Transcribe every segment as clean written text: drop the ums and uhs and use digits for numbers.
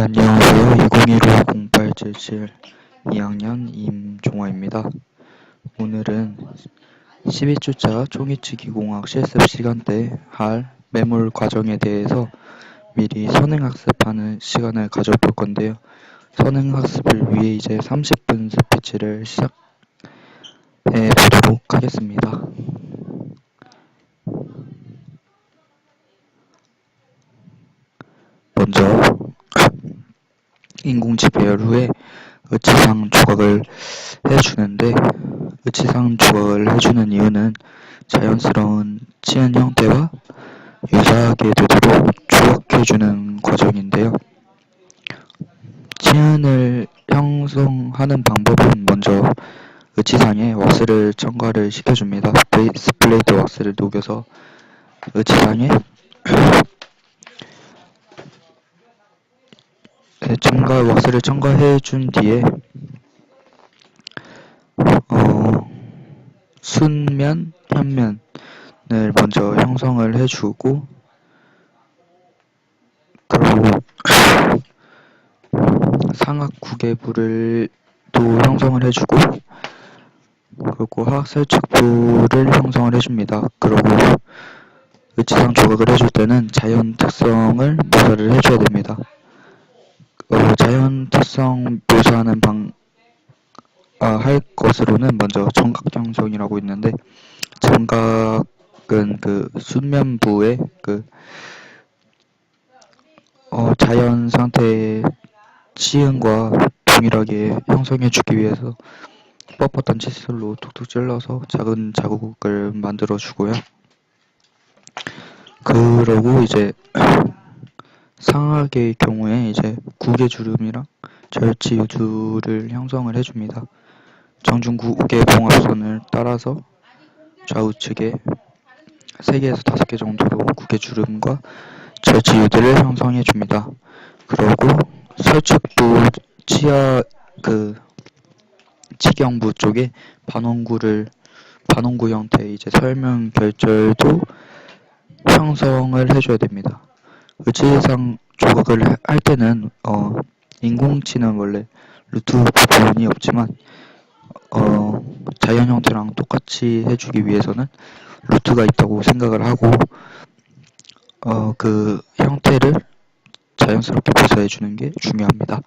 안녕하세요. 2015-0877 2학년 임종화입니다. 오늘은 12주차 총이치기공학 실습 시간대 할 매몰 과정에 대해서 미리 선행학습하는 시간을 가져볼 건데요. 선행학습을 위해 이제 30분 스피치를 시작해 보도록 하겠습니다. 먼저 인공지 배열 후에 의치상 조각을 해주는데, 의치상 조각을 해주는 이유는 자연스러운 치은 형태와 유사하게 되도록 조각해주는 과정인데요. 치은을 형성하는 방법은 먼저 의치상에 왁스를 첨가를 시켜줍니다. 베이스 플레이트 왁스를 녹여서 의치상에 왁스를 첨가해준 뒤에 순면, 현면을 먼저 형성을 해주고, 그리고 상악 구개부를 또 형성을 해주고, 그리고 하악 살측부를 형성을 해줍니다. 그리고 의치상 조각을 해줄 때는 자연 특성을 묘사를 해줘야 됩니다. 자연 특성 묘사하는 할 것으로는 먼저 정각경성이라고 있는데, 정각은 순면부의 자연 상태의 치은과 동일하게 형성해주기 위해서 뻣뻣한 칫솔로 툭툭 찔러서 작은 자국을 만들어주고요. 그러고 이제 상악의 경우에 이제 구개주름이랑 절치유두를 형성을 해줍니다. 정중구개 봉합선을 따라서 좌우측에 3개에서 5개 정도로 구개주름과 절치유두를 형성해줍니다. 그리고 설측부 치아 치경부 쪽에 반원구 형태의 이제 설명 결절도 형성을 해줘야 됩니다. 의치상 조각을 할 때는 인공치는 원래 루트 부분이 없지만 자연 형태랑 똑같이 해주기 위해서는 루트가 있다고 생각을 하고 그 형태를 자연스럽게 묘사해주는 게 중요합니다.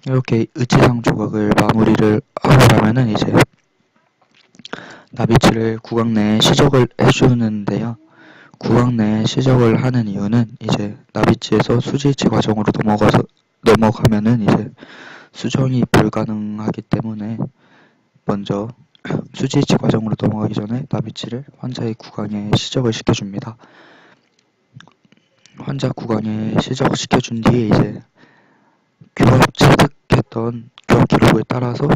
이렇게 의치상 조각을 마무리를 하고 나면은 이제 나비치를 구강 내에 시적을 해주는데요. 구강 내에 시적을 하는 이유는 이제 나비치에서 수지치 과정으로 넘어가면은 이제 수정이 불가능하기 때문에 먼저 수지치 과정으로 넘어가기 전에 나비치를 환자의 구강에 시적을 시켜줍니다. 환자 구강에 시적시켜준 뒤에 이제 교합 체득했던 교합 기록을 따라서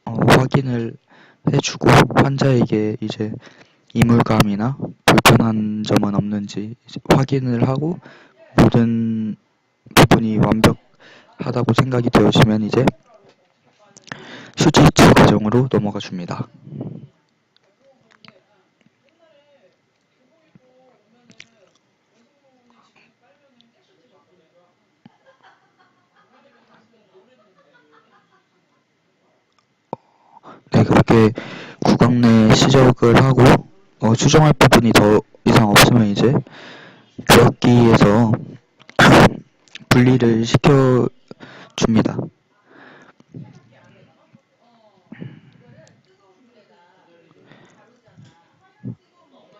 확인을 해주고, 환자에게 이제 이물감이나 불편한 점은 없는지 확인을 하고, 모든 부분이 완벽하다고 생각이 되어지면 이제 수지치 과정으로 넘어가 줍니다. 네, 그렇게 구강 내 시적을 하고 수정할 부분이 더 이상 없으면 이제 교합기에서 분리를 시켜줍니다.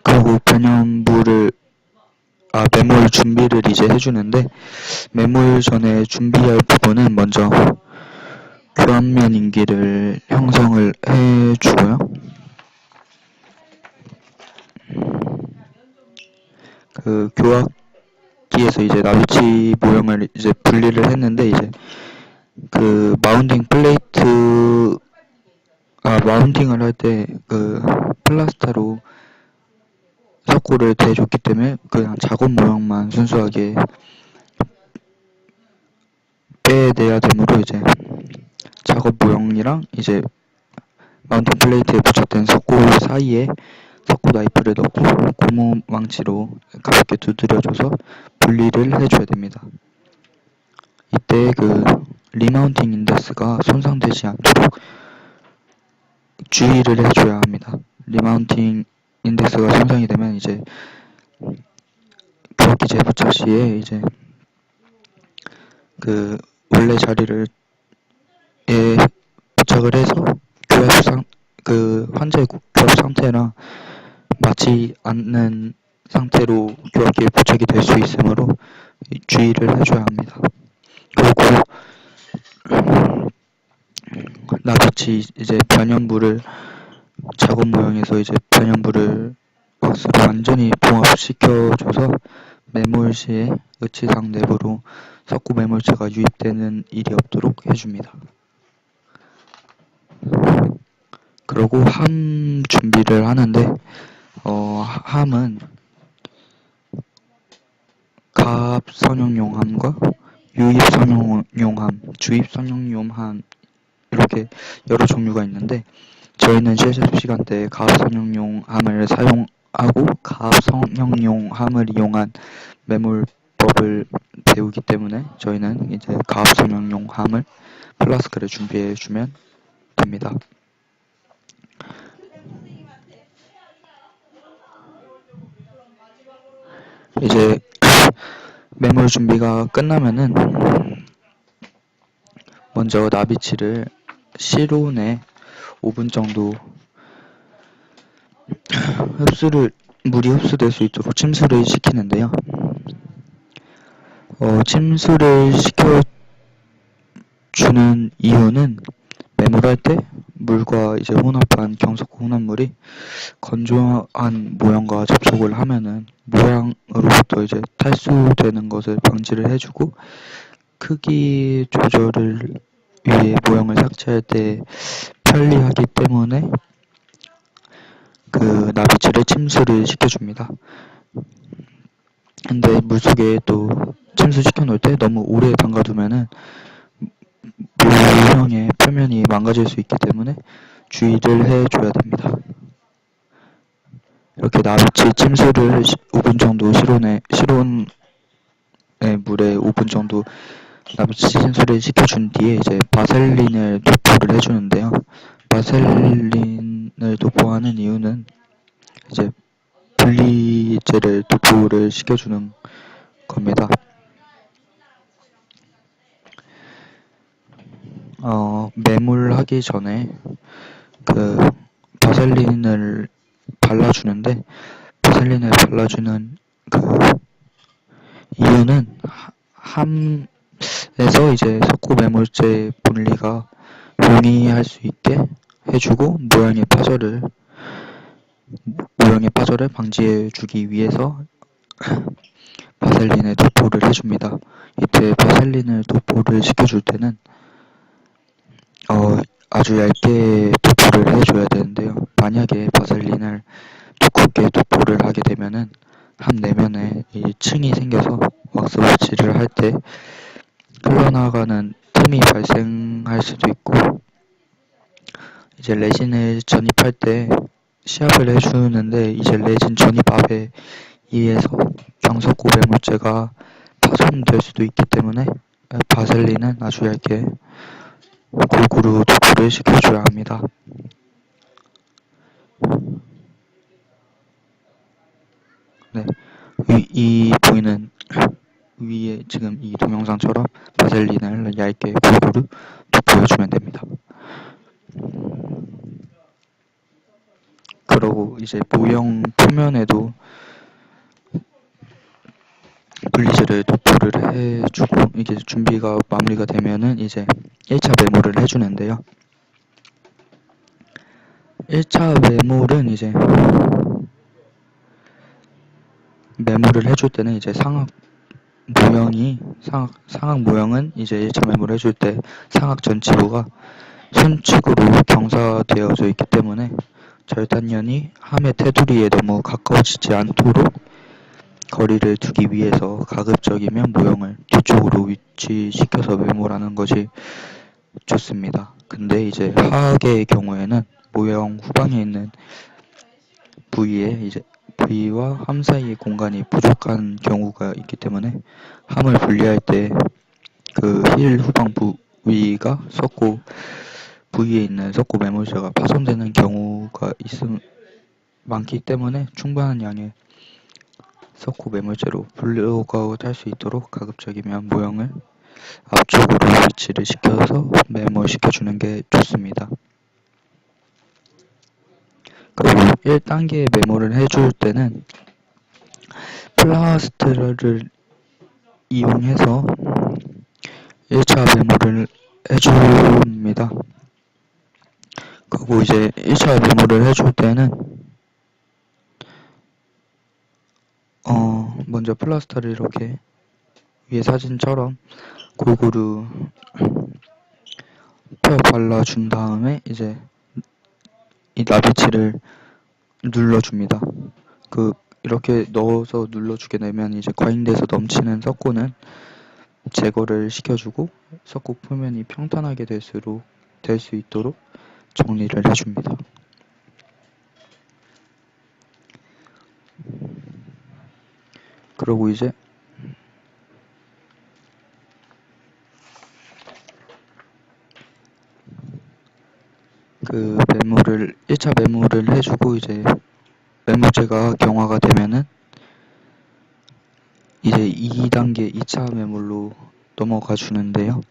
그리고 매몰 준비를 이제 해주는데, 매몰 전에 준비할 부분은 먼저 교합면 인기를 형성을 해주고요. 그 교합기에서 이제 나비치 모형을 이제 분리를 했는데, 이제 그 마운팅을 할 때 플라스타로 석고를 대줬기 때문에 그냥 작업 모형만 순수하게 빼내야 되므로 이제 작업 모형이랑 이제 마운팅 플레이트에 붙였던 석고 사이에 석고 나이프를 넣고 고무 망치로 가볍게 두드려줘서 분리를 해줘야 됩니다. 이때 그 리마운팅 인덱스가 손상되지 않도록 주의를 해줘야 합니다. 리마운팅 인덱스가 손상이 되면 이제 교학기 재부착 시에 이제 그 원래 자리를 부착을 해서 환자의 교합 상태랑 맞지 않는 상태로 교합기에 부착이 될 수 있으므로 주의를 해줘야 합니다. 그리고 나같이 이제 변연부를 작업 모형에서 이제 변연부를 왁스로 완전히 봉합시켜줘서 매몰 시에 의치상 내부로 석고 매몰체가 유입되는 일이 없도록 해줍니다. 그리고 함 준비를 하는데 함은 가압 선형용 함과 유입 선형용 함, 주입 선형용 함 이렇게 여러 종류가 있는데 저희는 실습 시간대에 가압 선형용 함을 사용하고 가압 선형용 함을 이용한 매몰법을 배우기 때문에 저희는 이제 가압 선형용 함을 플라스크를 준비해 주면 됩니다. 이제 매몰 준비가 끝나면은 먼저 나비치를 실온에 5분 정도 물이 흡수될 수 있도록 침수를 시키는데요. 침수를 시켜주는 이유는 매몰할 때 물과 이제 혼합한 경석고 혼합물이 건조한 모형과 접촉을 하면은 모양으로부터 이제 탈수되는 것을 방지를 해주고 크기 조절을 위해 모형을 삭제할 때 편리하기 때문에 그 나비치를 침수를 시켜줍니다. 근데 물속에 또 침수시켜 놓을 때 너무 오래 담가두면은 모형의 표면이 망가질 수 있기 때문에 주의를 해줘야 됩니다. 이렇게 나비치 침수를 5분 정도 실온의 물에 5분 정도 나비치 침수를 시켜준 뒤에 이제 바셀린을 도포를 해주는데요. 바셀린을 도포하는 이유는 이제 분리제를 도포를 시켜주는 겁니다. 매몰하기 전에 그 바셀린을 발라주는데 바셀린을 발라주는 그 이유는 함에서 이제 석고 매몰제 분리가 용이할 수 있게 해주고 모양의 파절을 방지해 주기 위해서 바셀린에 도포를 해줍니다. 이때 바셀린을 도포를 시켜줄 때는 아주 얇게 도포를 해줘야 되는데요. 만약에 바셀린을 두껍게 도포를 하게 되면은 함 내면에 이 층이 생겨서 왁스 붙이를 할 때 흘러나가는 틈이 발생할 수도 있고 이제 레진을 전입할 때 시합을 해주는데 이제 레진 전입압에 의해서 경석고 매몰제가 파손될 수도 있기 때문에 바셀린은 아주 얇게 골고루 도포를 시켜줘야 합니다. 네, 이 보이는 위에 지금 이 동영상처럼 바셀린을 얇게 골고루 도포해주면 됩니다. 그러고 이제 모형 표면에도 분리제를 도포를 해주고 이게 준비가 마무리가 되면은 이제 1차 매몰을 해주는데요. 1차 매몰은 이제 매몰을 해줄 때는 이제 상악 모형은 이제 1차 매몰을 해줄 때 상악 전치부가 손측으로 경사되어져 있기 때문에 절단면이 함의 테두리에 너무 가까워지지 않도록 거리를 두기 위해서 가급적이면 모형을 뒤쪽으로 위치시켜서 매몰하는 것이 좋습니다. 근데 이제 화학의 경우에는 모형 후방에 있는 부위에 이제 부위와 함 사이의 공간이 부족한 경우가 있기 때문에 함을 분리할 때 그 힐 후방 부위가 석고 부위에 있는 석고 매몰체가 파손되는 경우가 많기 때문에 충분한 양의 석고 매몰체로 블로그아웃 할 수 있도록 가급적이면 모형을 앞쪽으로 위치를 시켜서 매몰시켜주는 게 좋습니다. 그리고 1단계 매몰을 해줄 때는 플라스트를 이용해서 1차 매몰을 해줍니다. 그리고 이제 1차 매몰을 해줄 때는 먼저 플라스터를 이렇게 위에 사진처럼 골고루 펴 발라준 다음에 이제 이 나비치를 눌러줍니다. 이렇게 넣어서 눌러주게 되면 이제 과잉돼서 넘치는 석고는 제거를 시켜주고 석고 표면이 평탄하게 될 수 있도록 정리를 해줍니다. 그리고 이제 그 1차 매몰을 해주고 이제 매몰체가 경화가 되면은 이제 2단계 2차 매몰로 넘어가 주는데요.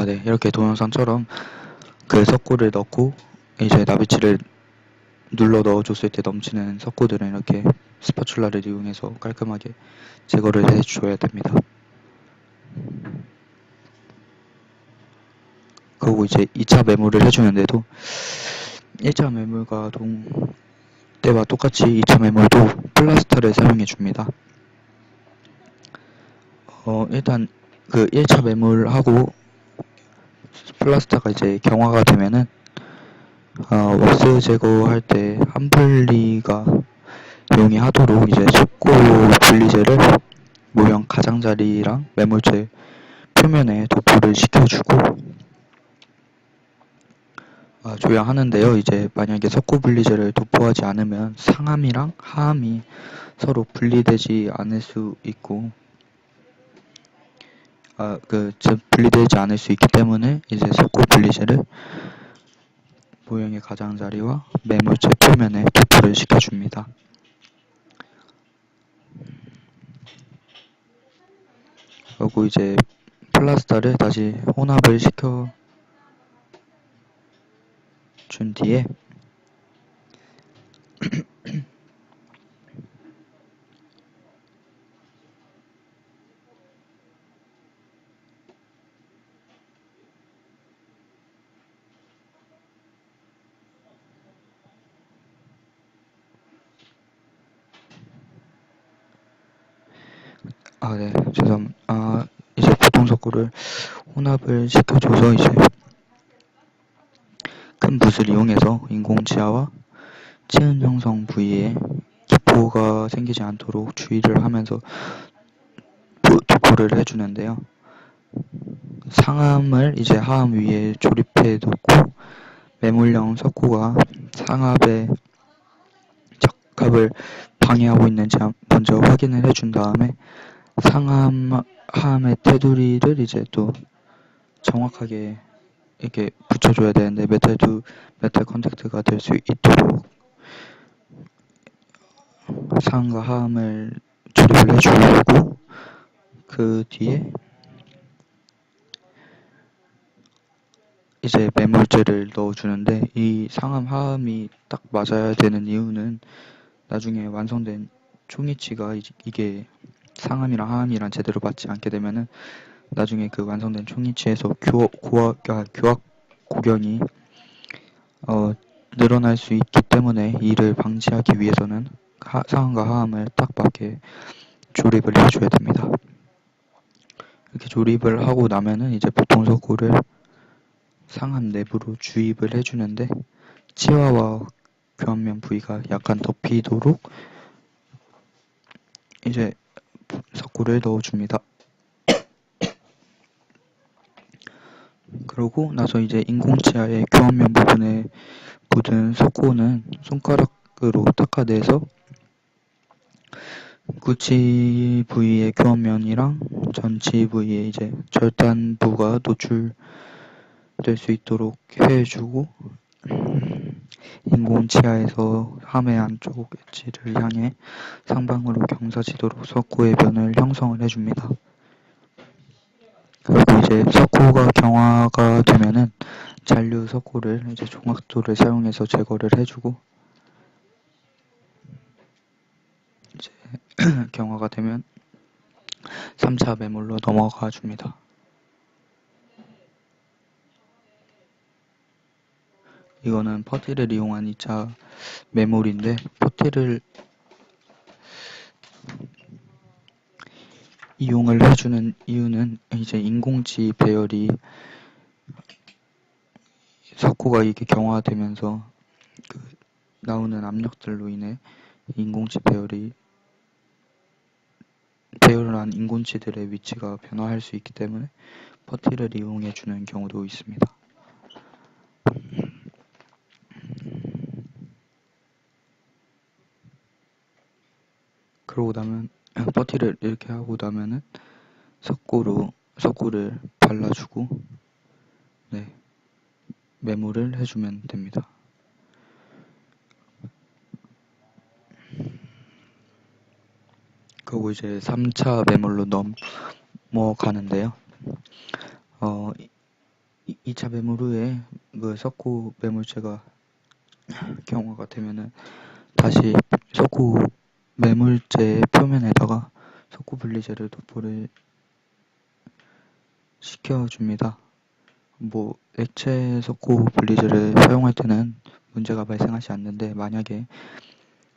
네. 이렇게 동영상처럼 그 석고를 넣고 이제 나비치를 눌러 넣어줬을 때 넘치는 석고들은 이렇게 스파츌라를 이용해서 깔끔하게 제거를 해줘야 됩니다. 그리고 이제 2차 매몰을 해주는데도 1차 매몰과 때와 똑같이 2차 매몰도 플라스터를 사용해 줍니다. 일단 그 1차 매몰하고 플라스터가 이제 경화가 되면은 왁스 제거할 때 함분리가 용이하도록 이제 석고 분리제를 모형 가장자리랑 매몰체 표면에 도포를 시켜주고 조향하는데요. 이제 만약에 석고 분리제를 도포하지 않으면 상함이랑 하함이 서로 분리되지 않을 수 있고 분리되지 않을 수 있기 때문에 이제 석고 분리제를 모형의 가장자리와 매몰체 표면에 도포를 시켜줍니다. 그리고 이제 플라스터를 다시 혼합을 시켜 준 뒤에 네, 죄송합니다. 이제 보통 석고를 혼합을 시켜줘서 이제 큰 붓을 이용해서 인공치아와 치은 형성 부위에 기포가 생기지 않도록 주의를 하면서 도포를 해주는데요. 상함을 이제 하함 위에 조립해 놓고 매몰형 석고가 상압의 적합을 방해하고 있는지 먼저 확인을 해준 다음에 하함의 테두리를 이제 또 정확하게 이렇게 붙여줘야 되는데 메탈 투 메탈 컨택트가 될 수 있도록 상과 하함을 조립을 해주고 그 뒤에 이제 매몰제를 넣어주는데 이 상함 하함이 딱 맞아야 되는 이유는 나중에 완성된 총위치가 이게 상함이랑 하함이랑 제대로 맞지 않게 되면은 나중에 그 완성된 총위치에서 교악 고경이 늘어날 수 있기 때문에 이를 방지하기 위해서는 상함과 하함을 딱 맞게 조립을 해줘야 됩니다. 이렇게 조립을 하고 나면은 이제 보통 석고를 상함 내부로 주입을 해주는데 치와와 교환면 부위가 약간 덮이도록 이제 석고를 넣어줍니다. 그러고 나서 이제 인공치아의 교환면 부분에 묻은 석고는 손가락으로 닦아내서 구치 부위의 교환면이랑 전치 부위에 이제 절단부가 노출될 수 있도록 해주고, 인공 치아에서 함의 안쪽 엣지를 향해 상방으로 경사지도록 석고의 변을 형성을 해줍니다. 그리고 이제 석고가 경화가 되면은 잔류 석고를 이제 종합도를 사용해서 제거를 해주고, 이제 경화가 되면 3차 매몰로 넘어가 줍니다. 이거는 퍼티를 이용한 2차 매몰인데, 퍼티를 이용을 해주는 이유는 이제 인공치 배열이 석고가 이게 경화되면서 그 나오는 압력들로 인해 인공치 배열을 한 인공치들의 위치가 변화할 수 있기 때문에 퍼티를 이용해 주는 경우도 있습니다. 그러고 나면 퍼티를 이렇게 하고 나면은 석고를 발라주고, 네, 매몰을 해주면 됩니다. 그리고 이제 3차 매몰로 넘어가는데요. 2차 매몰 후에 그 석고 매몰체가 경화가 되면은 다시 석고 매몰체 표면에다가 석고 분리제를 도포를 시켜줍니다. 액체 석고 분리제를 사용할 때는 문제가 발생하지 않는데, 만약에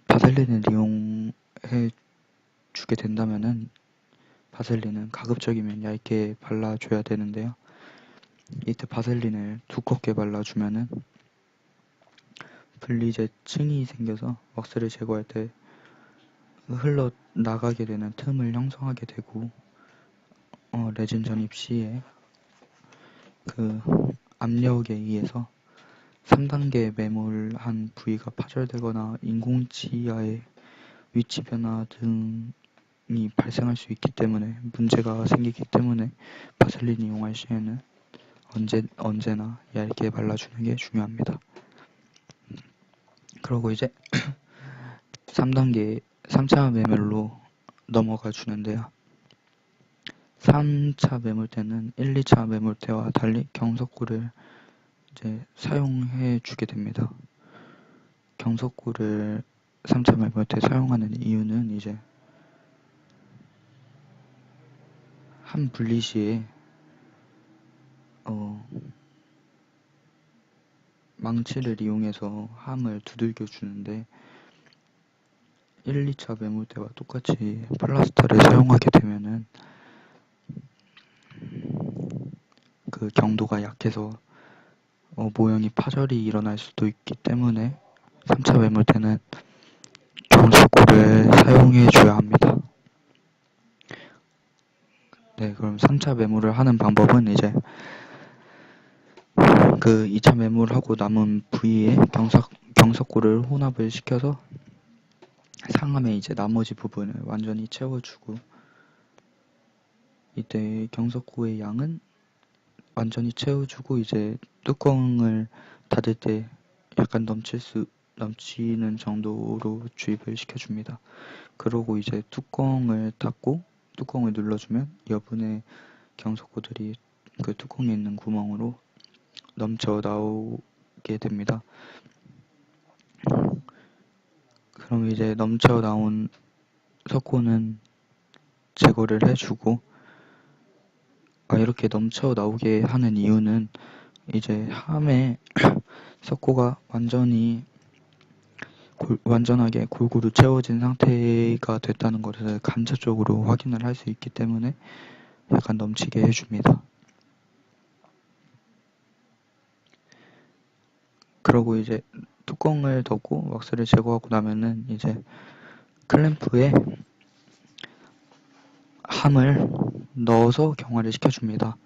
바셀린을 이용해 주게 된다면은 바셀린은 가급적이면 얇게 발라줘야 되는데요. 이때 바셀린을 두껍게 발라주면은 분리제 층이 생겨서 왁스를 제거할 때 흘러나가게 되는 틈을 형성하게 되고, 레진 전입 시에 그 압력에 의해서 3단계 매몰한 부위가 파절되거나 인공치아의 위치 변화 등이 발생할 수 있기 때문에, 문제가 생기기 때문에 바셀린 이용할 시에는 언제나 얇게 발라주는 게 중요합니다. 그리고 이제 3차 매몰로 넘어가 주는데요. 3차 매몰 때는 1, 2차 매몰 때와 달리 경석고를 이제 사용해 주게 됩니다. 경석고를 3차 매몰 때 사용하는 이유는 이제 한 분리 시에 망치를 이용해서 함을 두들겨 주는데, 1, 2차 매몰 때와 똑같이 플라스터를 사용하게 되면은 그 경도가 약해서 모형이 파절이 일어날 수도 있기 때문에 3차 매몰 때는 경석고를 사용해 줘야 합니다. 네, 그럼 3차 매몰을 하는 방법은 이제 그 2차 매몰하고 남은 부위에 경석고를 혼합을 시켜서 상함에 이제 나머지 부분을 완전히 채워주고, 이때 경석고의 양은 완전히 채워주고 이제 뚜껑을 닫을 때 약간 넘치는 정도로 주입을 시켜줍니다. 그러고 이제 뚜껑을 닫고 뚜껑을 눌러주면 여분의 경석고들이 그 뚜껑에 있는 구멍으로 넘쳐 나오게 됩니다. 그럼 이제 넘쳐 나온 석고는 제거를 해주고, 이렇게 넘쳐 나오게 하는 이유는 이제 함에 석고가 완전하게 골고루 채워진 상태가 됐다는 것을 간접적으로 확인을 할 수 있기 때문에 약간 넘치게 해줍니다. 그러고 이제 뚜껑을 덮고 왁스를 제거하고 나면은 이제 클램프에 함을 넣어서 경화를 시켜줍니다.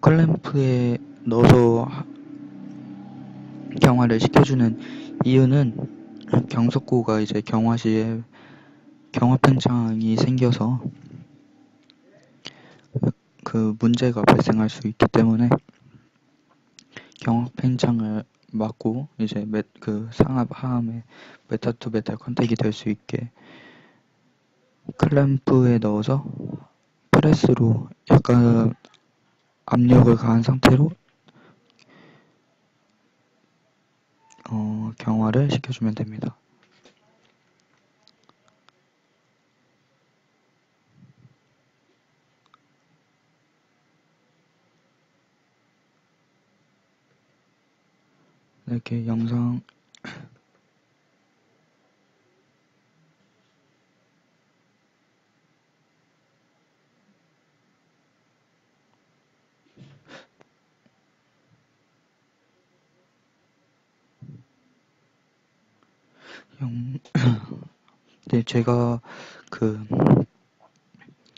클램프에 넣어서 경화를 시켜주는 이유는 경석고가 이제 경화 시에 경화 팽창이 생겨서 그 문제가 발생할 수 있기 때문에 경화 팽창을 막고 이제 그 상압 하암의 메탈 투 메탈 컨택이 될 수 있게 클램프에 넣어서 프레스로 약간 압력을 가한 상태로 경화를 시켜주면 됩니다. 이렇게 영상 네, 제가 그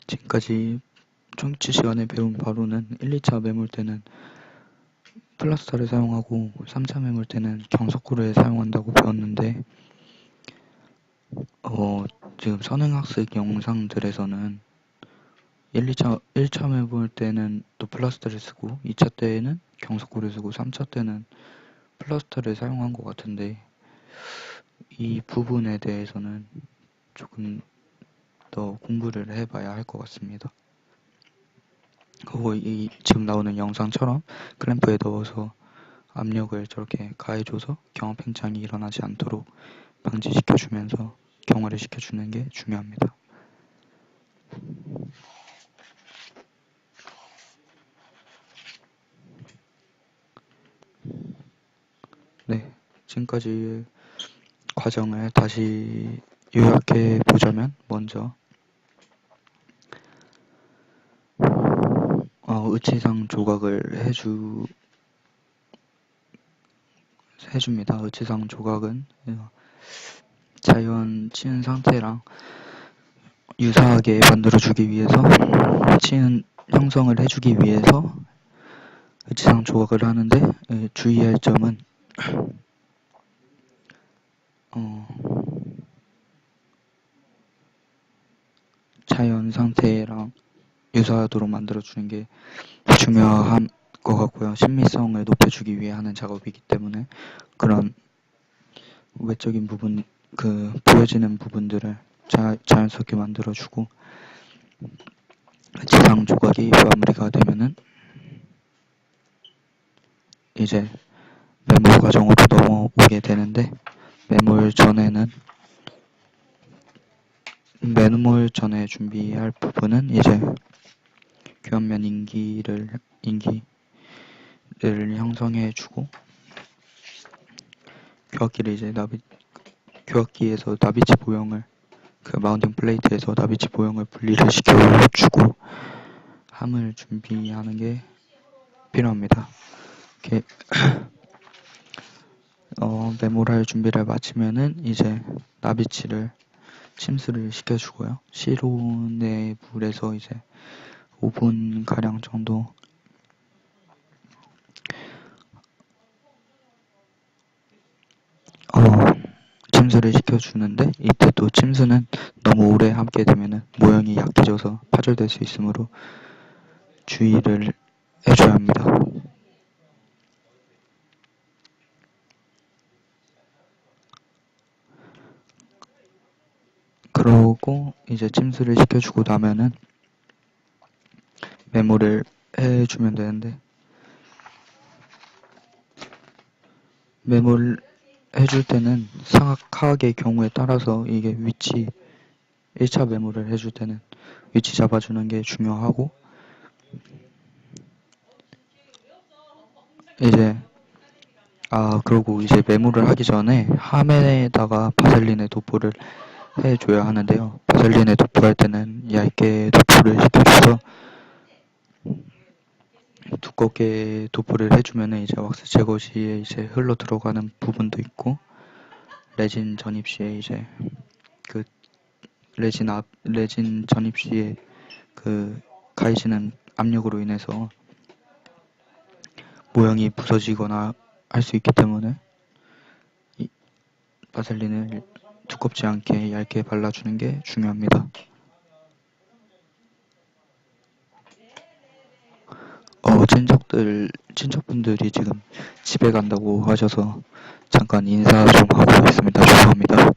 지금까지 청취 시간에 배운 바로는 1, 2차 매몰 때는 플라스타를 사용하고 3차 매몰 때는 경석고를 사용한다고 배웠는데 지금 선행학습 영상들에서는 1차 매몰 때는 또 플라스타를 쓰고 2차 때에는 경석고를 쓰고 3차 때는 플라스타를 사용한 것 같은데 이 부분에 대해서는 조금 더 공부를 해봐야 할 것 같습니다. 그리고 이 지금 나오는 영상처럼 클램프에 넣어서 압력을 저렇게 가해줘서 경화 팽창이 일어나지 않도록 방지시켜주면서 경화를 시켜주는 게 중요합니다. 네, 지금까지 과정을 다시 요약해 보자면 먼저 의치상 조각을 해줍니다. 의치상 조각은 자연 치은 상태랑 유사하게 만들어주기 위해서 치은 형성을 해주기 위해서 의치상 조각을 하는데 주의할 점은 자연 상태랑 유사하도록 만들어주는 게 중요한 것 같고요. 신미성을 높여주기 위해 하는 작업이기 때문에 그런 외적인 부분, 보여지는 부분들을 자연스럽게 만들어주고 지상 조각이 마무리가 되면은 이제 매몰 과정으로 넘어오게 되는데 매몰 전에 준비할 부분은 이제 교환면 인기를 형성해주고 교합기에서 나비치 보형을 마운팅 플레이트에서 나비치 보형을 분리를 시켜주고 함을 준비하는 게 필요합니다. 이렇게 메모랄 준비를 마치면은 이제 나비치를 침수를 시켜주고요. 실온의 물에서 이제 5분 가량 정도 침수를 시켜주는데 이때 또 침수는 너무 오래 함께 되면은 모형이 약해져서 파절될 수 있으므로 주의를 해줘야 합니다. 그러고 이제 침수를 시켜주고 나면은 메모를 해주면 되는데 메모를 해줄 때는 상악하의 경우에 따라서 이게 1차 메모를 해줄 때는 위치 잡아주는 게 중요하고 이제 그리고 이제 메모를 하기 전에 함에다가 바셀린의 도포를 해줘야 하는데요. 바셀린의 도포할 때는 얇게 도포를 시켜줘서 두껍게 도포를 해주면 이제 왁스 제거 시에 이제 흘러 들어가는 부분도 있고 레진 전입 시에 이제 그 레진 전입 시에 가해지는 압력으로 인해서 모형이 부서지거나 할 수 있기 때문에 이 바셀린을 두껍지 않게 얇게 발라주는 게 중요합니다. 친척분들이 지금 집에 간다고 하셔서 잠깐 인사 좀 하고 있습니다. 죄송합니다.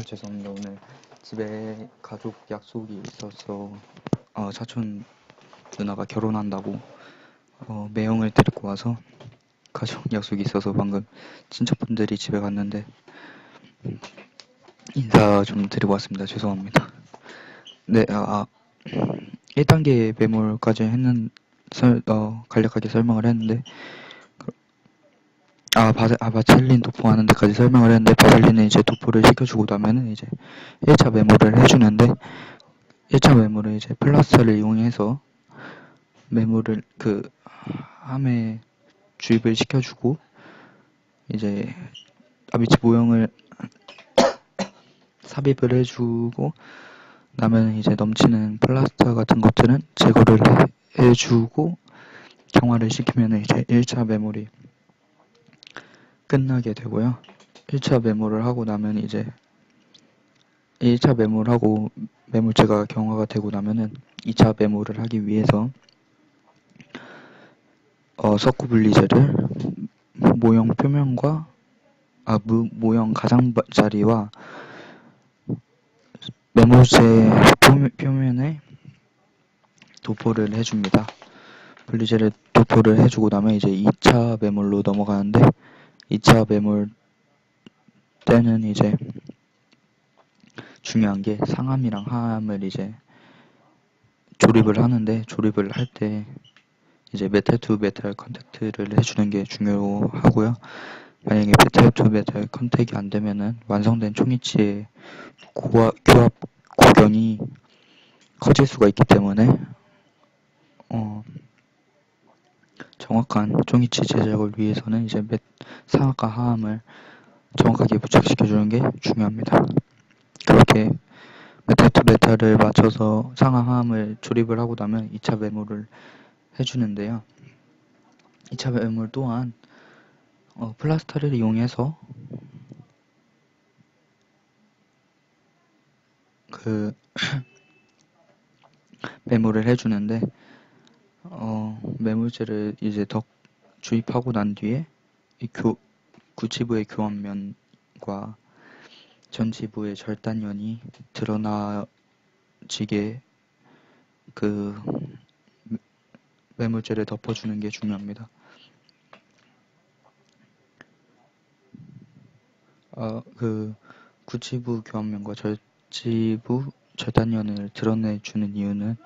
죄송합니다. 오늘 집에 가족 약속이 있어서 사촌 누나가 결혼한다고 매형을 데리고 와서 가족 약속이 있어서 방금 친척분들이 집에 갔는데 인사 좀 드리고 왔습니다. 죄송합니다. 네, 1단계 매몰까지 간략하게 설명을 했는데 바셀린 도포하는 데까지 설명을 했는데 바셀린은 이제 도포를 시켜주고 나면은 이제 1차 매몰을 해주는데 1차 매몰은 이제 플라스터를 이용해서 매몰을 함에 주입을 시켜주고 이제 아비치 모형을 삽입을 해주고 나면 이제 넘치는 플라스터 같은 것들은 제거를 해주고 경화를 시키면 이제 1차 매몰이 끝나게 되고요. 1차 매몰을 하고 나면 이제 1차 매몰하고 매몰체가 경화가 되고 나면은 2차 매몰을 하기 위해서 석고 분리제를 모형 표면과 모형 가장자리와 매몰체 표면에 도포를 해줍니다. 분리제를 도포를 해주고 나면 이제 2차 매몰로 넘어가는데 2차 매몰 때는 이제 중요한 게 상함이랑 하함을 이제 조립을 하는데 조립을 할 때 이제 메탈 투 메탈 컨택트를 해주는 게 중요하고요. 만약에 메탈 투 메탈 컨택이 안 되면은 완성된 총이치의 교합 고경이 커질 수가 있기 때문에 정확한 총이치 제작을 위해서는 이제 상함과 하함을 정확하게 부착시켜주는 게 중요합니다. 그렇게 메탈 투 메탈을 맞춰서 상하 하함을 조립을 하고 나면 2차 매몰을 해주는데요. 2차 매몰 또한 플라스터를 이용해서 매몰을 해주는데 매몰제를 이제 더 주입하고 난 뒤에 이 구치부의 교환면과 전치부의 절단면이 드러나지게 매몰제를 덮어주는 게 중요합니다. 구치부 교환면과 전치부 절단면을 드러내주는 이유는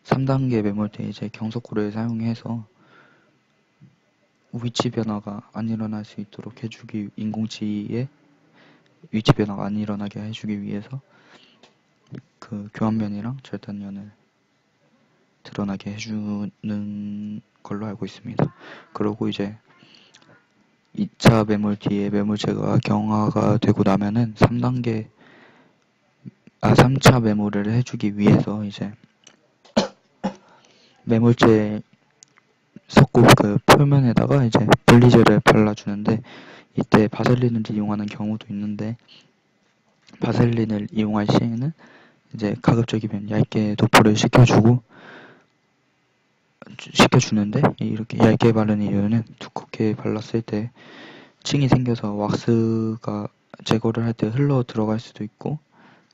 3단계 매몰대 이제 경석고를 사용해서 위치 변화가 안 일어날 수 있도록 인공지의 위치 변화가 안 일어나게 해주기 위해서 교환면이랑 절단면을 드러나게 해주는 걸로 알고 있습니다. 그리고 이제 2차 매몰 뒤에 매몰체가 경화가 되고 나면은 3차 매몰을 해주기 위해서 이제 매몰체 석고 표면에다가 이제 분리제를 발라주는데 이때 바셀린을 이용하는 경우도 있는데 바셀린을 이용할 시에는 이제 가급적이면 얇게 도포를 시켜주고 시켜주는데, 이렇게 얇게 바르는 이유는 두껍게 발랐을 때 층이 생겨서 왁스가 제거를 할 때 흘러 들어갈 수도 있고,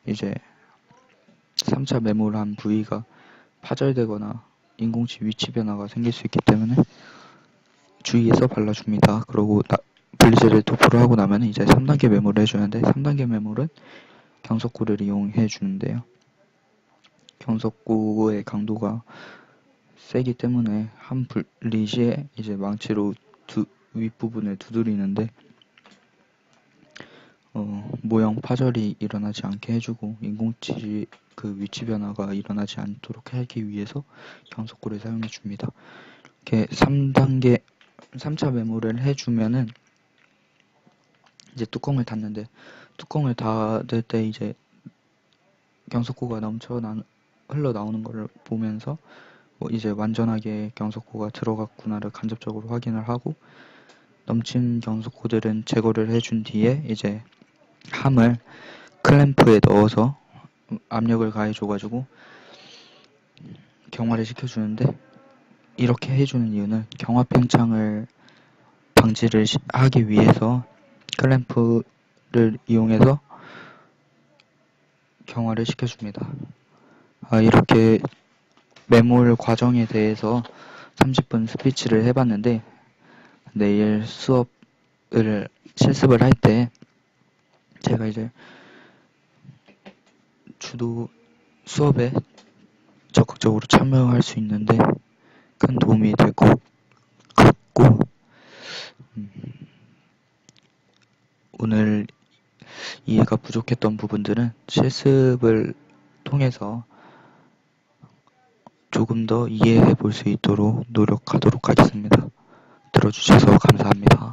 이제 3차 매몰한 부위가 파절되거나 인공치 위치 변화가 생길 수 있기 때문에 주의해서 발라줍니다. 그리고 블리즈를 도포를 하고 나면 이제 3단계 매몰을 해주는데, 3단계 매몰은 경석고를 이용해 주는데요. 경석고의 강도가 세기 때문에 한 블리즈에 이제 망치로 윗부분을 두드리는데, 모형 파절이 일어나지 않게 해주고 인공치 그 위치 변화가 일어나지 않도록 하기 위해서 경석고를 사용해 줍니다. 이렇게 3차 매몰을 해주면은 이제 뚜껑을 닫는데, 뚜껑을 닫을 때 이제 경석고가 흘러나오는 거를 보면서 이제 완전하게 경석고가 들어갔구나를 간접적으로 확인을 하고, 넘친 경석고들은 제거를 해준 뒤에 이제 함을 클램프에 넣어서 압력을 가해줘가지고 경화를 시켜주는데, 이렇게 해주는 이유는 경화 팽창을 방지를 하기 위해서 클램프를 이용해서 경화를 시켜줍니다. 이렇게 매몰 과정에 대해서 30분 스피치를 해봤는데, 내일 실습을 할 때 제가 이제 주도 수업에 적극적으로 참여할 수 있는데 큰 도움이 될 것 같고, 오늘 이해가 부족했던 부분들은 실습을 통해서 조금 더 이해해 볼 수 있도록 노력하도록 하겠습니다. 들어주셔서 감사합니다.